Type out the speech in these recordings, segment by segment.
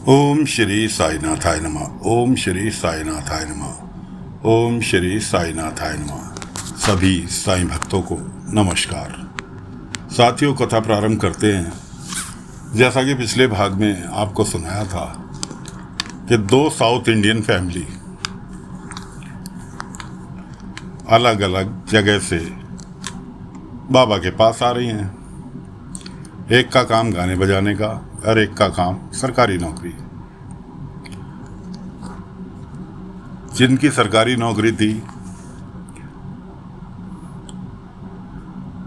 ओम श्री साईनाथाय नमः। ओम श्री साईनाथाय नमः। ओम श्री साईनाथाय नमः। सभी साईं भक्तों को नमस्कार। साथियों, कथा प्रारंभ करते हैं। जैसा कि पिछले भाग में आपको सुनाया था कि दो साउथ इंडियन फैमिली अलग अलग जगह से बाबा के पास आ रही हैं। एक का काम गाने बजाने का और एक का काम सरकारी नौकरी। जिनकी सरकारी नौकरी थी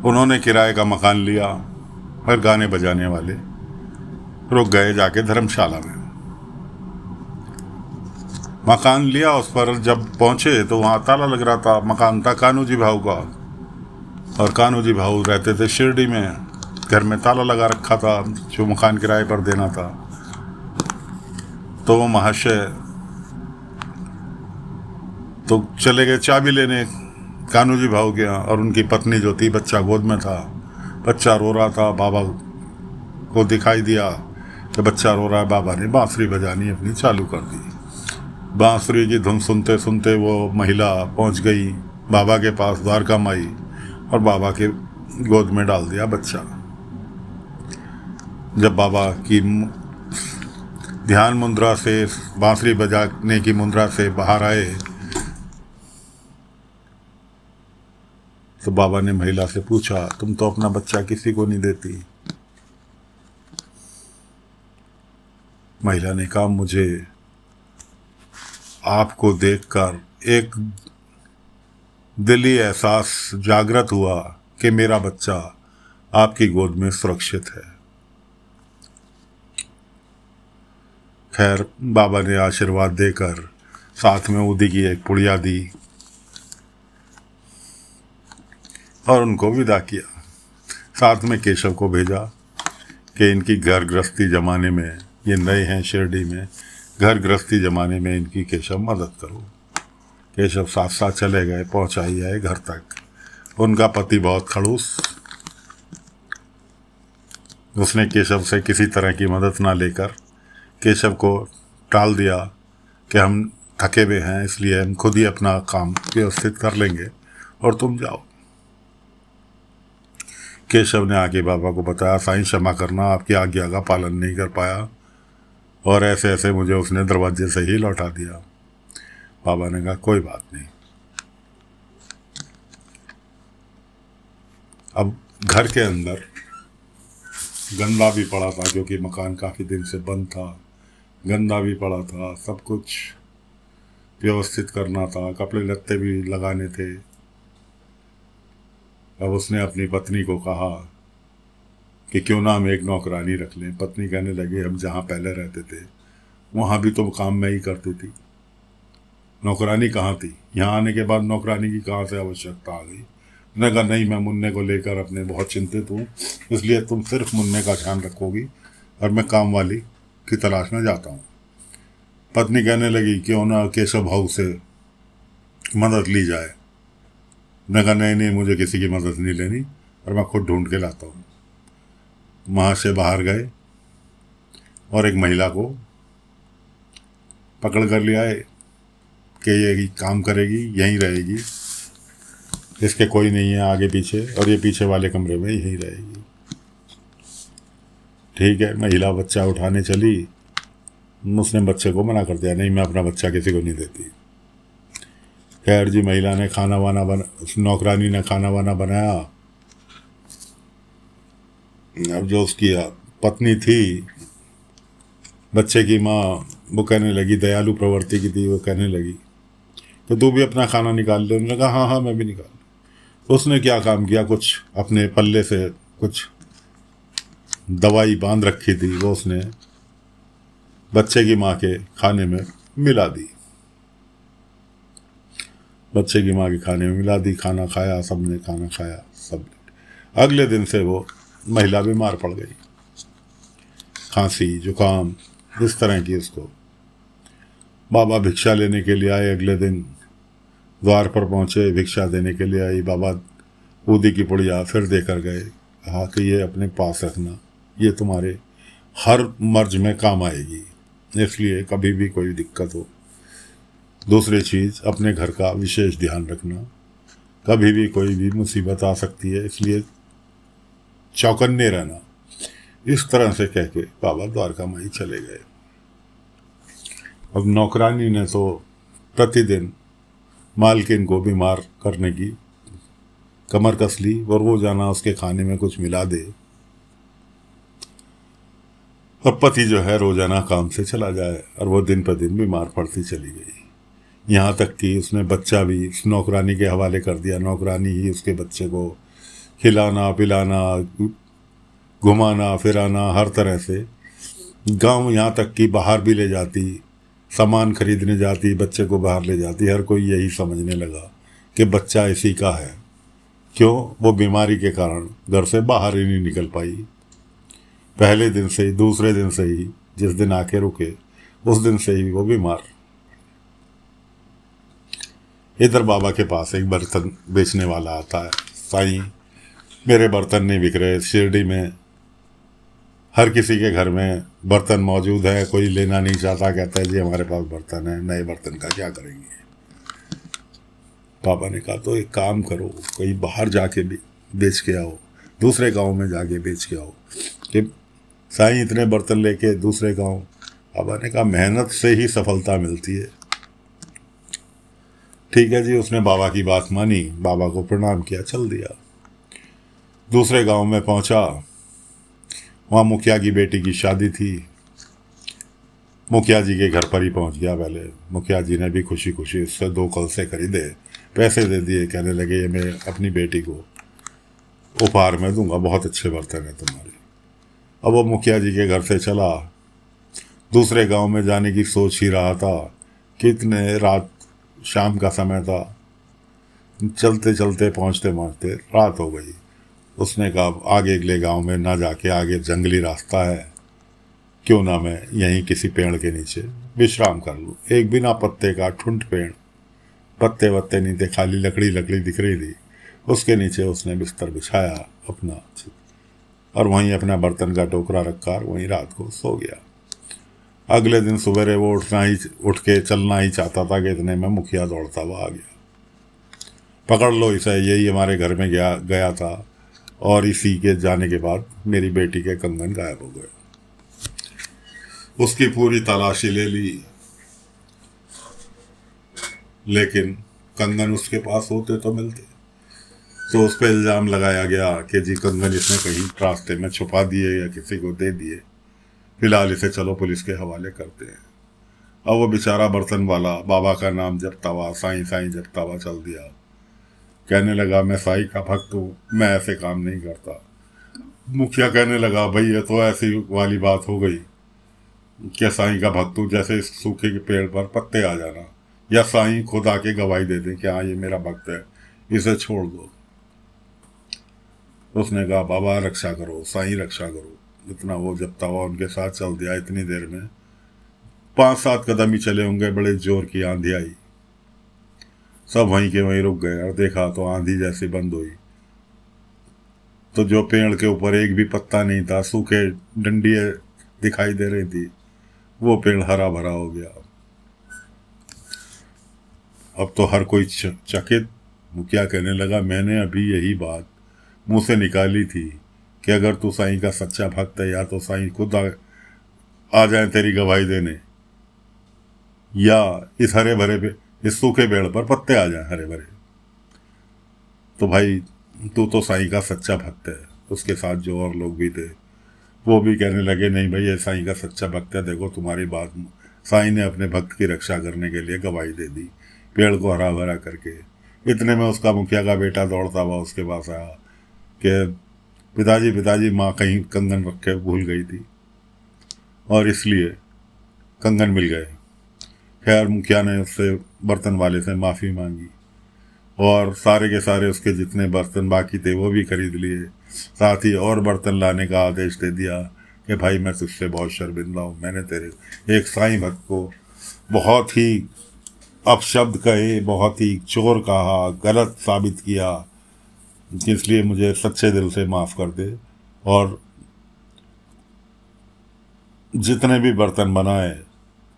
उन्होंने किराए का मकान लिया और गाने बजाने वाले रुक गए जाके धर्मशाला में। मकान लिया, उस पर जब पहुंचे तो वहाँ ताला लग रहा था। मकान था कान्हू जी भाऊ का और कान्हू जी भाऊ रहते थे शिरडी में। घर में ताला लगा रखा था जो मकान किराए पर देना था। तो वो महाशय तो चले गए चाबी लेने कान्हू जी भाऊ के यहाँ, और उनकी पत्नी जो थी, बच्चा गोद में था, बच्चा रो रहा था। बाबा को दिखाई दिया कि बच्चा रो रहा है। बाबा ने बांसुरी बजानी अपनी चालू कर दी। बांसुरी की धुन सुनते सुनते वो महिला पहुंच गई बाबा के पास, द्वारका माई, और बाबा के गोद में डाल दिया बच्चा। जब बाबा की ध्यान मुद्रा से, बांसुरी बजाने की मुद्रा से बाहर आए तो बाबा ने महिला से पूछा, तुम तो अपना बच्चा किसी को नहीं देती। महिला ने कहा, मुझे आपको देखकर एक दिली एहसास जागृत हुआ कि मेरा बच्चा आपकी गोद में सुरक्षित है। खैर, बाबा ने आशीर्वाद देकर साथ में उदी की एक पुड़िया दी और उनको विदा किया। साथ में केशव को भेजा कि इनकी घर गृहस्थी जमाने में, ये नए हैं शिरडी में, घर गृहस्थी जमाने में इनकी केशव मदद करो। केशव साथ साथ चले गए, पहुंचाई आए घर तक। उनका पति बहुत खड़ूस, उसने केशव से किसी तरह की मदद ना लेकर केशव को टाल दिया कि हम थके हुए हैं, इसलिए हम खुद ही अपना काम व्यवस्थित कर लेंगे और तुम जाओ। केशव ने आके बाबा को बताया, साईं क्षमा करना, आपकी आज्ञा का पालन नहीं कर पाया, और ऐसे ऐसे मुझे उसने दरवाजे से ही लौटा दिया। बाबा ने कहा, कोई बात नहीं। अब घर के अंदर गंदा भी पड़ा था क्योंकि मकान काफ़ी दिन से बंद था। गंदा भी पड़ा था, सब कुछ व्यवस्थित करना था, कपड़े लत्ते भी लगाने थे। अब उसने अपनी पत्नी को कहा कि क्यों ना हम एक नौकरानी रख लें। पत्नी कहने लगी, हम जहाँ पहले रहते थे वहाँ भी तो काम मैं ही करती थी, नौकरानी कहाँ थी? यहाँ आने के बाद नौकरानी की कहाँ से आवश्यकता आ गई? मैंने कहा, नहीं, मैं मुन्ने को लेकर अपने बहुत चिंतित हूँ, इसलिए तुम सिर्फ मुन्ने का ध्यान रखोगी और मैं काम वाली की तलाश में जाता हूँ। पत्नी कहने लगी, क्यों ना केशव भाऊ से मदद ली जाए। मैंने कहा, नहीं, मुझे किसी की मदद नहीं लेनी और मैं खुद ढूंढ के लाता हूँ। वहाँ से बाहर गए और एक महिला को पकड़ कर ले आए कि ये काम करेगी, यहीं रहेगी, इसके कोई नहीं है आगे पीछे, और ये पीछे वाले कमरे में यहीं रहेगी। ठीक है। महिला बच्चा उठाने चली, उसने बच्चे को मना कर दिया, नहीं, मैं अपना बच्चा किसी को नहीं देती। खैर जी, महिला ने खाना वाना नौकरानी ने खाना वाना बनाया। अब जो उसकी पत्नी थी, बच्चे की माँ, वो कहने लगी, दयालु प्रवृत्ति की थी, वो कहने लगी तो तू भी अपना खाना निकाल ले। उन्होंने कहा, हाँ हाँ, मैं भी निकाल। उसने क्या काम किया, कुछ अपने पल्ले से कुछ दवाई बांध रखी थी, वो उसने बच्चे की माँ के खाने में मिला दी। बच्चे की माँ के खाने में मिला दी, खाना खाया, सबने खाना खाया, सब। अगले दिन से वो महिला बीमार पड़ गई, खांसी जुकाम इस तरह की उसको। बाबा भिक्षा लेने के लिए आए। अगले दिन द्वार पर पहुँचे, भिक्षा देने के लिए आई। बाबा ऊदी की पुड़िया फिर देकर गए, कहा कि ये अपने पास रखना, ये तुम्हारे हर मर्ज में काम आएगी। इसलिए कभी भी कोई दिक्कत हो, दूसरी चीज़ अपने घर का विशेष ध्यान रखना, कभी भी कोई भी मुसीबत आ सकती है, इसलिए चौकन्ने रहना। इस तरह से कह के बाबा द्वारका माई चले गए। अब नौकरानी ने तो प्रतिदिन मालकिन को बीमार करने की कमर कस ली और वो जाना उसके खाने में कुछ मिला दे। अब पति जो है रोजाना काम से चला जाए और वो दिन पर दिन बीमार पड़ती चली गई। यहाँ तक कि उसने बच्चा भी उस नौकरानी के हवाले कर दिया। नौकरानी ही उसके बच्चे को खिलाना पिलाना घुमाना फिराना हर तरह से, गांव यहाँ तक कि बाहर भी ले जाती, सामान खरीदने जाती, बच्चे को बाहर ले जाती। हर कोई यही समझने लगा कि बच्चा इसी का है। क्यों? वो बीमारी के कारण घर से बाहर ही नहीं निकल पाई। पहले दिन से ही, दूसरे दिन से ही, जिस दिन आके रुके उस दिन से ही वो बीमार। इधर बाबा के पास एक बर्तन बेचने वाला आता है। साईं, मेरे बर्तन नहीं बिक रहे। शिरडी में हर किसी के घर में बर्तन मौजूद है, कोई लेना नहीं चाहता। कहता है जी हमारे पास बर्तन है, नए बर्तन का क्या करेंगे। पापा ने कहा तो एक काम करो, कोई बाहर जाके भी बेच के आओ, दूसरे गांव में जाके बेच के आओ। कि साईं इतने बर्तन लेके दूसरे गांव। पापा ने कहा मेहनत से ही सफलता मिलती है। ठीक है जी, उसने बाबा की बात मानी, बाबा को प्रणाम किया, चल दिया। दूसरे गांव में पहुंचा, वहाँ मुखिया की बेटी की शादी थी। मुखिया जी के घर पर ही पहुंच गया। पहले मुखिया जी ने भी खुशी खुशी उससे 2 कलसे खरीदे, पैसे दे दिए। कहने लगे ये मैं अपनी बेटी को उपहार में दूंगा, बहुत अच्छे बर्तन है तुम्हारे। अब वो मुखिया जी के घर से चला, दूसरे गांव में जाने की सोच ही रहा था कि इतने रात, शाम का समय था। चलते चलते पहुंचते पहुंचते रात हो गई। उसने कहा आगे अगले गांव में ना जाके, आगे जंगली रास्ता है, क्यों ना मैं यहीं किसी पेड़ के नीचे विश्राम कर लूँ। एक बिना पत्ते का ठुंड पेड़, पत्ते वत्ते नहीं थे, खाली लकड़ी लकड़ी दिख रही थी। उसके नीचे उसने बिस्तर बिछाया अपना, और वहीं अपना बर्तन का टोकरा रखा और वहीं रात को सो गया। अगले दिन सवेरे वो उठ के चलना ही चाहता था कि इतने में मुखिया दौड़ता हुआ आ गया। पकड़ लो इसे, यही हमारे घर में गया था और इसी के जाने के बाद मेरी बेटी के कंगन गायब हो गए। उसकी पूरी तलाशी ले ली, लेकिन कंगन उसके पास होते तो मिलते। तो उस पर इल्ज़ाम लगाया गया कि जी कंगन इसने कहीं रास्ते में छुपा दिए या किसी को दे दिए, फिलहाल इसे चलो पुलिस के हवाले करते हैं। अब वो बेचारा बर्तन वाला बाबा का नाम जपता हुआ, साईं साईं जपता हुआ चल दिया। कहने लगा मैं साईं का भक्त हूँ, मैं ऐसे काम नहीं करता। मुखिया कहने लगा भाई ये तो ऐसी वाली बात हो गई क्या, साईं का भक्त हूँ जैसे इस सूखे के पेड़ पर पत्ते आ जाना, या साईं खुद आके गवाही दे दे कि हाँ ये मेरा भक्त है, इसे छोड़ दो। उसने कहा बाबा रक्षा करो, साईं रक्षा करो। इतना वो जपता हुआ उनके साथ चल दिया। इतनी देर में 5-7 कदम ही चले होंगे, बड़े जोर की आंधी आई। सब वहीं के वहीं रुक गए और देखा तो आंधी जैसी बंद हुई तो जो पेड़ के ऊपर एक भी पत्ता नहीं था, सूखे डंडियां दिखाई दे रही थी, वो पेड़ हरा भरा हो गया। अब तो हर कोई चकित। मुखिया कहने लगा मैंने अभी यही बात मुंह से निकाली थी कि अगर तू साईं का सच्चा भक्त है, या तो साईं खुद आ जाए तेरी गवाही देने, या इस हरे भरे पे, इस सूखे पेड़ पर पत्ते आ जाए हरे भरे। तो भाई तू तो साईं का सच्चा भक्त है। उसके साथ जो और लोग भी थे वो भी कहने लगे नहीं भाई ये साईं का सच्चा भक्त है, देखो तुम्हारी बात, साईं ने अपने भक्त की रक्षा करने के लिए गवाही दे दी पेड़ को हरा भरा करके। इतने में उसका मुखिया का बेटा दौड़ता हुआ उसके पास आया कि पिताजी माँ कहीं कंगन रख के भूल गई थी और इसलिए कंगन मिल गए। खैर मुखिया ने उससे, बर्तन वाले से माफ़ी मांगी और सारे के सारे उसके जितने बर्तन बाकी थे वो भी खरीद लिए। साथ ही और बर्तन लाने का आदेश दे दिया कि भाई मैं तुझसे बहुत शर्मिंदा हूँ, मैंने तेरे एक साईं भक्त को बहुत ही अपशब्द कहे, बहुत ही चोर कहा, गलत साबित किया, इसलिए मुझे सच्चे दिल से माफ़ कर दे। और जितने भी बर्तन बनाए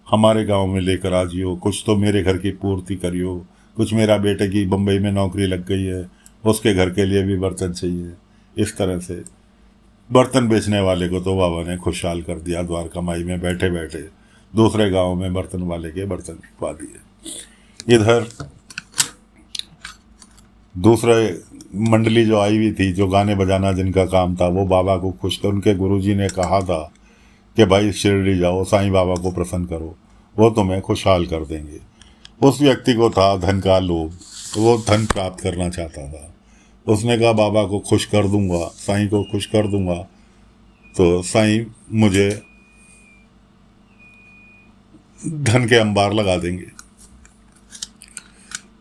हमारे गांव में लेकर आ जियो, कुछ तो मेरे घर की पूर्ति करियो, कुछ मेरा बेटे की बम्बई में नौकरी लग गई है, उसके घर के लिए भी बर्तन चाहिए। इस तरह से बर्तन बेचने वाले को तो बाबा ने खुशहाल कर दिया। द्वारका माई में बैठे बैठे दूसरे गांव में बर्तन वाले के बर्तन बिकवा दिए। इधर दूसरे मंडली जो आई हुई थी, जो गाने बजाना जिनका काम था, वो बाबा को खुश कर, उनके गुरुजी ने कहा था कि भाई शिरडी जाओ, साईं बाबा को प्रसन्न करो, वो तुम्हें खुशहाल कर देंगे। उस व्यक्ति को था धन का लोभ, वो धन प्राप्त करना चाहता था। उसने कहा बाबा को खुश कर दूंगा, साईं को खुश कर दूंगा तो साईं मुझे धन के अंबार लगा देंगे।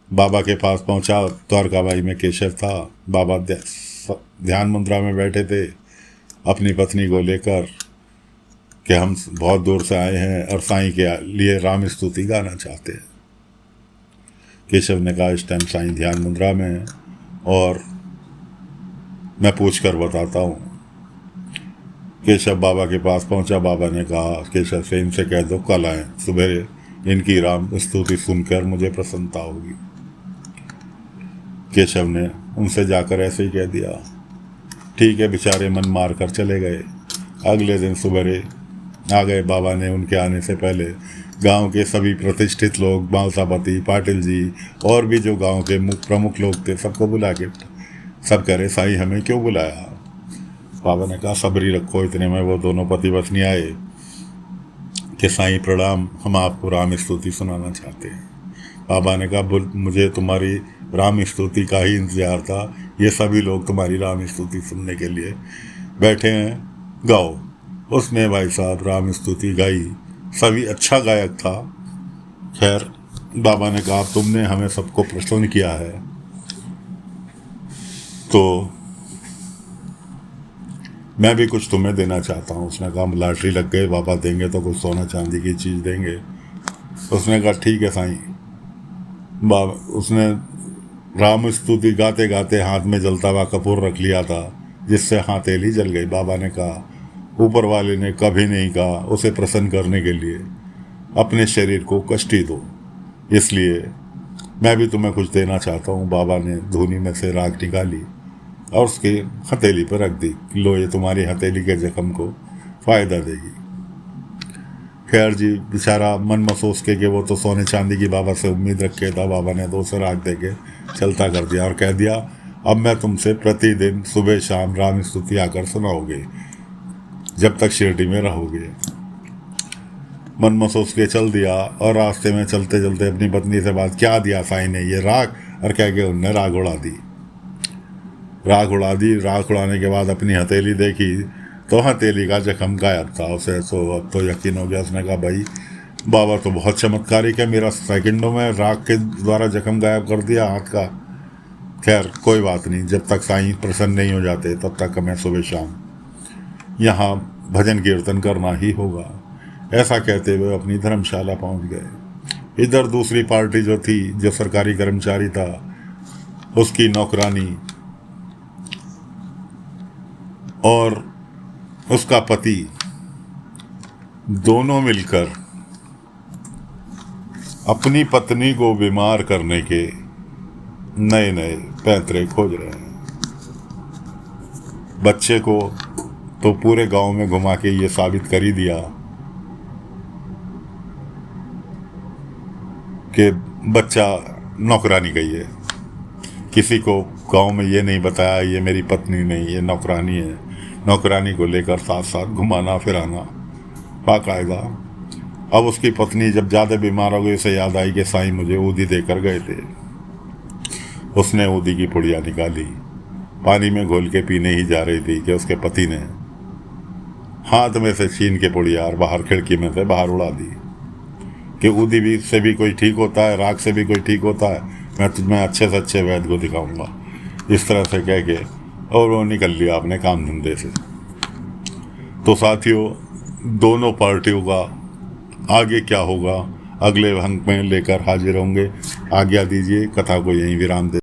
बाबा के पास पहुंचा, द्वारकाबाई में केशव था। बाबा ध्यान मुद्रा में बैठे थे अपनी पत्नी को लेकर कि हम बहुत दूर से आए हैं और साईं के लिए राम स्तुति गाना चाहते हैं। केशव ने कहा इस टाइम साईं ध्यान मुद्रा में है और मैं पूछ कर बताता हूँ। केशव बाबा के पास पहुंचा। बाबा ने कहा केशव से इनसे कह दो कल आए, सुबह इनकी राम स्तुति सुनकर मुझे प्रसन्नता होगी। केशव ने उनसे जाकर ऐसे ही कह दिया। ठीक है, बेचारे मन मार कर चले गए। अगले दिन सुबह आ गए। बाबा ने उनके आने से पहले गांव के सभी प्रतिष्ठित लोग, बांसापति, पाटिल जी और भी जो गांव के प्रमुख लोग थे, सबको बुला के सब कह रहे साईं हमें क्यों बुलाया। बाबा ने कहा सबरी रखो। इतने में वो दोनों पति पत्नी आए कि साईं प्रणाम, हम आपको राम स्तुति सुनाना चाहते हैं। बाबा ने कहा मुझे तुम्हारी राम स्तुति का ही इंतजार था, ये सभी लोग तुम्हारी राम स्तुति सुनने के लिए बैठे हैं, गाओ। उसने भाई साहब राम स्तुति गाई, सभी अच्छा गायक था। खैर बाबा ने कहा तुमने हमें सबको प्रसन्न किया है तो मैं भी कुछ तुम्हें देना चाहता हूँ। उसने कहा लॉटरी लग गई, बाबा देंगे तो कुछ सोना चांदी की चीज़ देंगे। उसने कहा ठीक है साईं। बाबा उसने राम स्तुति गाते गाते हाथ में जलता हुआ कपूर रख लिया था, जिससे हथेली जल गई। बाबा ने कहा ऊपर वाले ने कभी नहीं कहा उसे प्रसन्न करने के लिए अपने शरीर को कष्ट ही दो, इसलिए मैं भी तुम्हें कुछ देना चाहता हूँ। बाबा ने धूनी में से राख निकाली और उसकी हथेली पर रख दी। लो ये तुम्हारी हथेली के जख्म को फ़ायदा देगी। खैर जी बेचारा मन महसूस के कि वो तो सोने चांदी की बाबा से उम्मीद रखे था। बाबा ने 2 से राख दे के चलता कर दिया और कह दिया अब मैं तुमसे प्रतिदिन सुबह शाम राम स्तुति आकर सुनाओगे जब तक शिरडी में रहोगे। मन महसूस के चल दिया और रास्ते में चलते चलते अपनी पत्नी से बात, क्या दिया साईं ने, ये राख, और कह के उनने राख उड़ा दी। राख उड़ाने के बाद अपनी हथेली देखी तो हथेली का जख्म गायब था। उसे तो अब तो यकीन हो गया। उसने कहा भाई बाबा तो बहुत चमत्कारिक है, मेरा सेकंडों में राख के द्वारा जख्म गायब कर दिया हाथ का। खैर कोई बात नहीं, जब तक साईं प्रसन्न नहीं हो जाते तब तक हमें सुबह शाम यहाँ भजन कीर्तन करना ही होगा। ऐसा कहते हुए अपनी धर्मशाला पहुँच गए। इधर दूसरी पार्टी जो थी, जो सरकारी कर्मचारी था, उसकी नौकरानी और उसका पति दोनों मिलकर अपनी पत्नी को बीमार करने के नए नए पैंतरे खोज रहे हैं। बच्चे को तो पूरे गांव में घुमा के ये साबित कर ही दिया कि बच्चा नौकरानी का ही है। किसी को गांव में ये नहीं बताया ये मेरी पत्नी नहीं, ये नौकरानी है। नौकरानी को लेकर साथ साथ घुमाना फिराना बाकायदा। अब उसकी पत्नी जब ज़्यादा बीमार हो गई, उसे याद आई कि साईं मुझे ऊदी देकर गए थे। उसने ऊदी की पुड़िया निकाली, पानी में घोल के पीने ही जा रही थी कि उसके पति ने हाथ में से छीन के पुड़िया और बाहर खिड़की में से बाहर उड़ा दी कि ऊदी भी से भी कोई ठीक होता है, राख से भी कोई ठीक होता है, मैं तुझमें अच्छे से अच्छे वैद्य को दिखाऊंगा। इस तरह से कह के और वो निकल लिया अपने काम धंधे से। तो साथियों, दोनों पार्टियों का आगे क्या होगा अगले अंक में लेकर हाजिर होंगे। आज्ञा दीजिए, कथा को यहीं विराम दे।